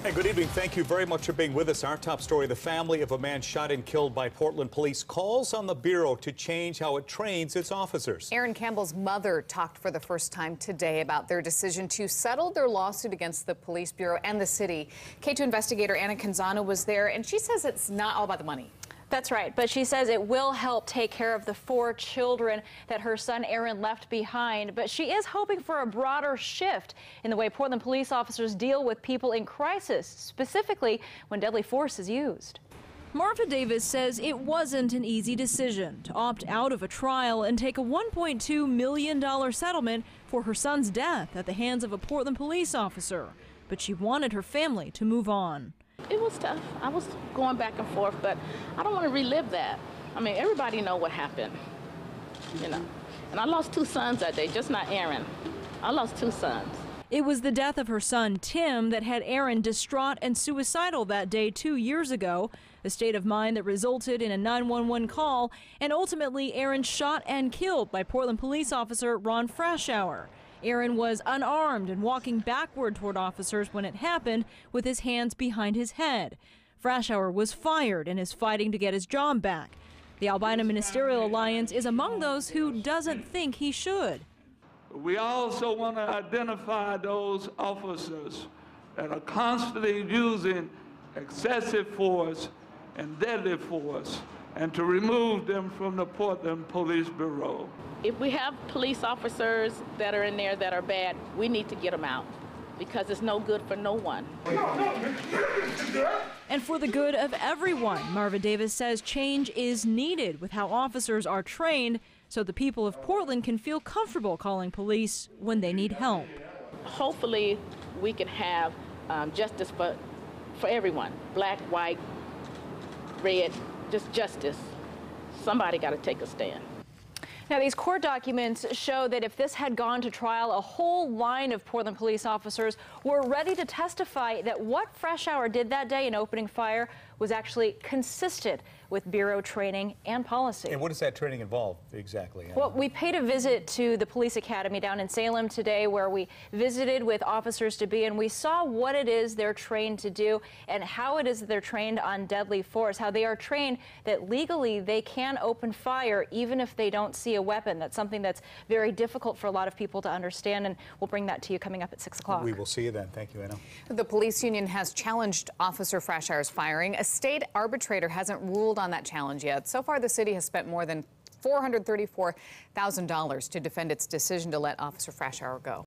Hey, good evening. Thank you very much for being with us. Our top story, the family of a man shot and killed by Portland police calls on the Bureau to change how it trains its officers. Aaron Campbell's mother talked for the first time today about their decision to settle their lawsuit against the police bureau and the city. KATU investigator Anna Canzano was there, and she says it's not all about the money. That's right, but she says it will help take care of the 4 children that her son Aaron left behind. But she is hoping for a broader shift in the way Portland police officers deal with people in crisis, specifically when deadly force is used. Marva Davis says it wasn't an easy decision to opt out of a trial and take a $1.2 million settlement for her son's death at the hands of a Portland police officer. But she wanted her family to move on. It was tough. I was going back and forth, but I don't want to relive that. I mean, everybody know what happened, you know. And I lost 2 sons that day, just not Aaron. I lost 2 sons. It was the death of her son, Tim, that had Aaron distraught and suicidal that day 2 years ago, a state of mind that resulted in a 911 call and ultimately Aaron shot and killed by Portland police officer Ron Frashauer. Aaron was unarmed and walking backward toward officers when it happened with his hands behind his head. Frashauer was fired and is fighting to get his job back. The Albina Ministerial Alliance is among those who doesn't think he should. We also want to identify those officers that are constantly using excessive force and deadly force, and to remove them from the Portland Police Bureau. If we have police officers that are in there that are bad, we need to get them out because it's no good for no one. And for the good of everyone, Marva Davis says change is needed with how officers are trained so the people of Portland can feel comfortable calling police when they need help. Hopefully we can have justice for everyone, black, white, red, just justice. Somebody got to take a stand. Now, these court documents show that if this had gone to trial, a whole line of Portland police officers were ready to testify that what Frashauer did that day in opening fire was actually consistent with Bureau training and policy. And what does that training involve exactly? Well, we paid a visit to the police academy down in Salem today where we visited with officers-to-be and we saw what it is they're trained to do and how it is that they're trained on deadly force, how they are trained that legally they can open fire even if they don't see a weapon. That's something that's very difficult for a lot of people to understand, and we'll bring that to you coming up at 6 o'clock. We will see you then. Thank you, Anna. The police union has challenged Officer Frashauer's firing. A state arbitrator hasn't ruled on that challenge yet. So far, the city has spent more than $434,000 to defend its decision to let Officer Frashauer go.